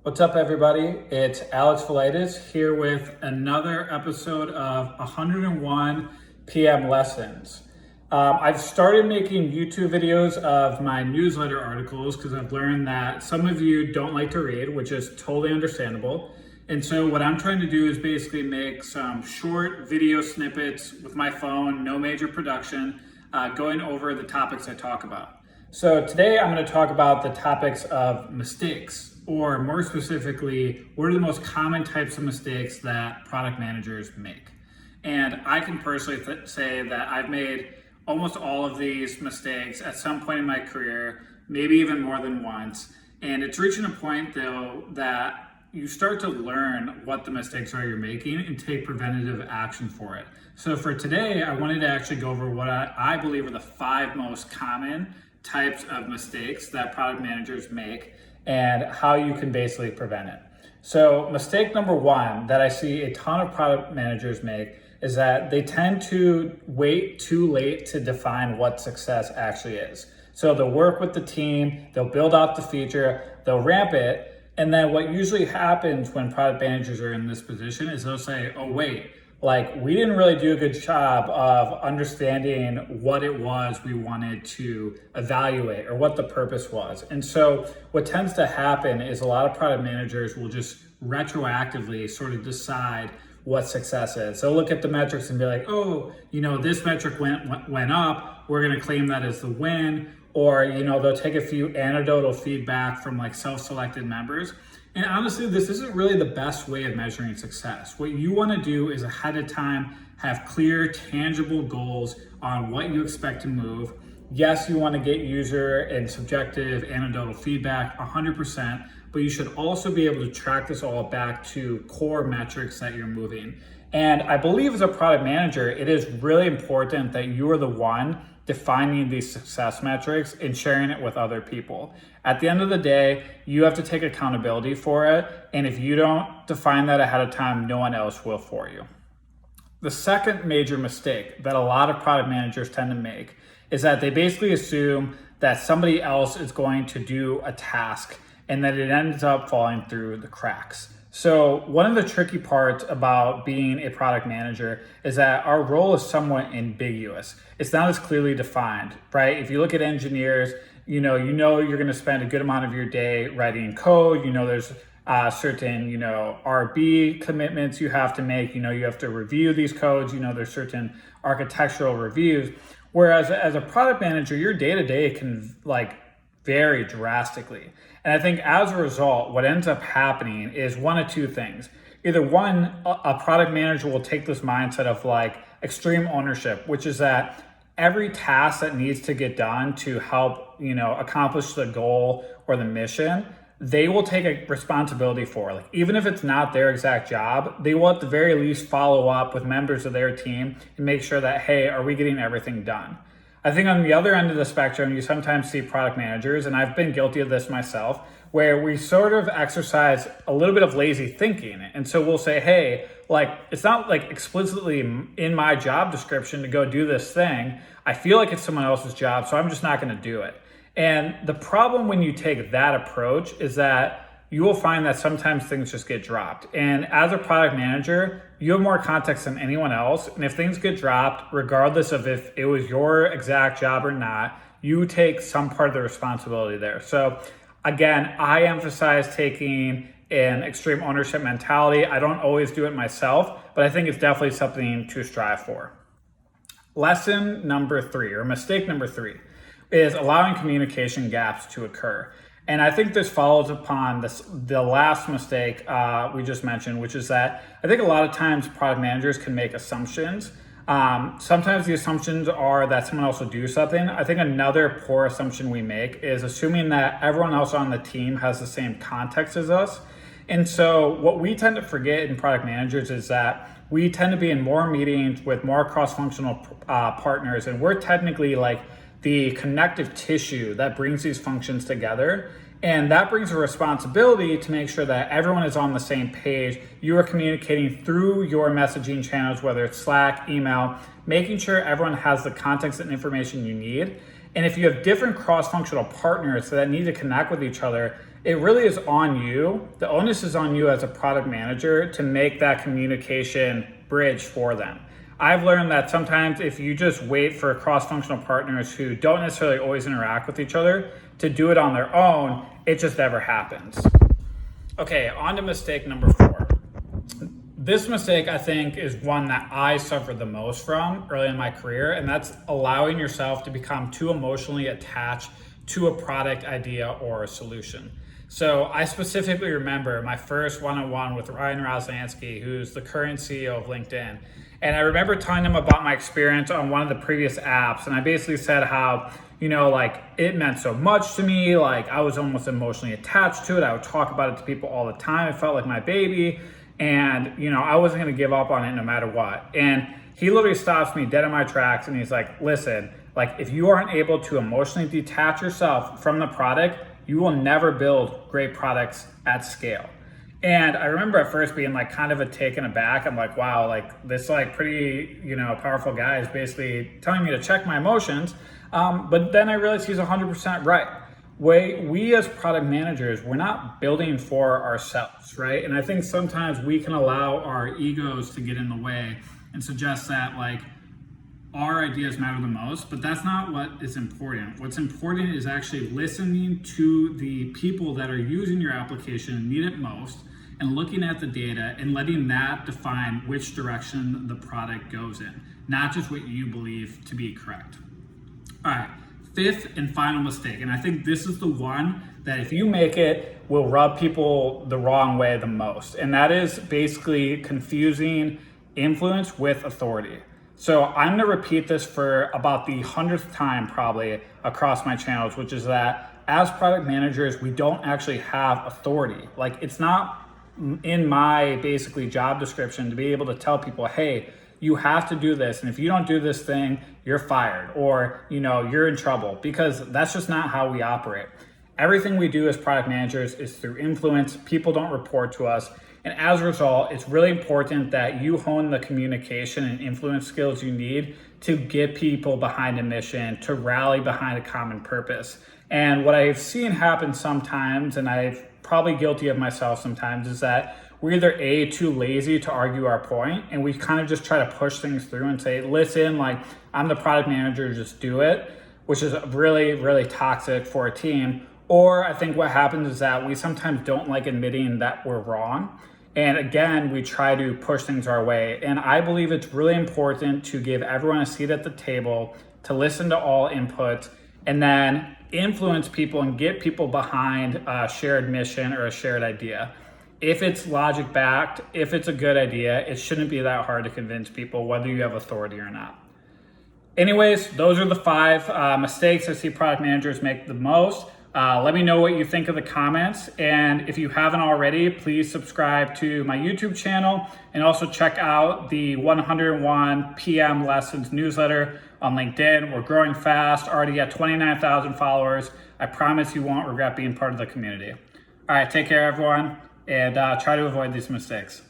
What's up, everybody? It's Alex Velitis here with another episode of 101 PM Lessons. I've started making YouTube videos of my newsletter articles because I've learned that some of you don't like to read, which is totally understandable. And so what I'm trying to do is basically make some short video snippets with my phone, no major production, going over the topics I talk about. So today I'm going to talk about the topics of mistakes, or more specifically, what are the most common types of mistakes that product managers make. And I can personally say that I've made almost all of these mistakes at some point in my career, maybe even more than once. And it's reaching a point though that you start to learn what the mistakes are you're making and take preventative action for it. So for today, I wanted to actually go over what I believe are the 5 most common types of mistakes that product managers make and how you can basically prevent it. So mistake number 1 that I see a ton of product managers make is that they tend to wait too late to define what success actually is. So they'll work with the team, they'll build out the feature, they'll ramp it, and then what usually happens when product managers are in this position is they'll say, oh wait, like we didn't really do a good job of understanding what it was we wanted to evaluate or what the purpose was. And so what tends to happen is a lot of product managers will just retroactively sort of decide what success is. So look at the metrics and be like, oh, this metric went up, we're gonna claim that as the win. Or, they'll take a few anecdotal feedback from like self-selected members. And honestly, this isn't really the best way of measuring success. What you want to do is ahead of time have clear, tangible goals on what you expect to move. Yes, you want to get user and subjective anecdotal feedback 100%, but you should also be able to track this all back to core metrics that you're moving. And I believe as a product manager, it is really important that you are the one defining these success metrics and sharing it with other people. At the end of the day, you have to take accountability for it. And if you don't define that ahead of time, no one else will for you. The second major mistake that a lot of product managers tend to make is that they basically assume that somebody else is going to do a task and that it ends up falling through the cracks. So one of the tricky parts about being a product manager is that our role is somewhat ambiguous. It's not as clearly defined, right? If you look at engineers, you know you're going to spend a good amount of your day writing code. There's certain, RB commitments you have to make. You have to review these codes. There's certain architectural reviews. Whereas as a product manager, your day-to-day can vary drastically. And I think as a result, what ends up happening is one of two things. Either one, a product manager will take this mindset of extreme ownership, which is that every task that needs to get done to help, accomplish the goal or the mission, they will take a responsibility for. Even if it's not their exact job, they will at the very least follow up with members of their team and make sure that, hey, are we getting everything done? I think on the other end of the spectrum, you sometimes see product managers, and I've been guilty of this myself, where we sort of exercise a little bit of lazy thinking. And so we'll say, hey, it's not explicitly in my job description to go do this thing. I feel like it's someone else's job, so I'm just not going to do it. And the problem when you take that approach is that you will find that sometimes things just get dropped. And as a product manager, you have more context than anyone else. And if things get dropped, regardless of if it was your exact job or not, you take some part of the responsibility there. So again, I emphasize taking an extreme ownership mentality. I don't always do it myself, but I think it's definitely something to strive for. Lesson number 3, or mistake number 3, is allowing communication gaps to occur. And I think this follows upon the last mistake we just mentioned, which is that I think a lot of times product managers can make assumptions. Sometimes the assumptions are that someone else will do something. I think another poor assumption we make is assuming that everyone else on the team has the same context as us. And so what we tend to forget in product managers is that we tend to be in more meetings with more cross-functional partners, and we're technically the connective tissue that brings these functions together. And that brings a responsibility to make sure that everyone is on the same page. You are communicating through your messaging channels, whether it's Slack, email, making sure everyone has the context and information you need. And if you have different cross-functional partners that need to connect with each other, it really is on you. The onus is on you as a product manager to make that communication bridge for them. I've learned that sometimes if you just wait for cross-functional partners who don't necessarily always interact with each other to do it on their own, it just never happens. Okay, on to mistake number 4. This mistake, I think, is one that I suffered the most from early in my career, and that's allowing yourself to become too emotionally attached to a product idea or a solution. So I specifically remember my first one-on-one with Ryan Roslansky, who's the current CEO of LinkedIn. And I remember telling him about my experience on one of the previous apps. And I basically said how, it meant so much to me. Like, I was almost emotionally attached to it. I would talk about it to people all the time. It felt like my baby. And, I wasn't going to give up on it no matter what. And he literally stops me dead in my tracks. And he's like, listen, if you aren't able to emotionally detach yourself from the product, you will never build great products at scale. And I remember at first being kind of taken aback. I'm like, wow, this pretty, powerful guy is basically telling me to check my emotions. But then I realized he's 100% right. We as product managers, we're not building for ourselves, right? And I think sometimes we can allow our egos to get in the way and suggest that our ideas matter the most, but that's not what is important. What's important is actually listening to the people that are using your application and need it most, and looking at the data and letting that define which direction the product goes in, not just what you believe to be correct. All right, 5th and final mistake, and I think this is the one that if you make it will rub people the wrong way the most, and that is basically confusing influence with authority. So I'm gonna repeat this for about the 100th time probably across my channels, which is that as product managers, we don't actually have authority. It's not in my basically job description to be able to tell people, hey, you have to do this. And if you don't do this thing, you're fired or, you're in trouble, because that's just not how we operate. Everything we do as product managers is through influence. People don't report to us. And as a result, it's really important that you hone the communication and influence skills you need to get people behind a mission, to rally behind a common purpose. And what I've seen happen sometimes, and I've probably guilty of myself sometimes, is that we're either too lazy to argue our point, and we kind of just try to push things through and say, listen, I'm the product manager, just do it, which is really, really toxic for a team. Or I think what happens is that we sometimes don't like admitting that we're wrong. And again, we try to push things our way. And I believe it's really important to give everyone a seat at the table, to listen to all input, and then influence people and get people behind a shared mission or a shared idea. If it's logic backed, if it's a good idea, it shouldn't be that hard to convince people whether you have authority or not. Anyways, those are the 5 mistakes I see product managers make the most. Let me know what you think in the comments. And if you haven't already, please subscribe to my YouTube channel and also check out the 101 PM Lessons newsletter on LinkedIn. We're growing fast, already at 29,000 followers. I promise you won't regret being part of the community. All right, take care, everyone, and try to avoid these mistakes.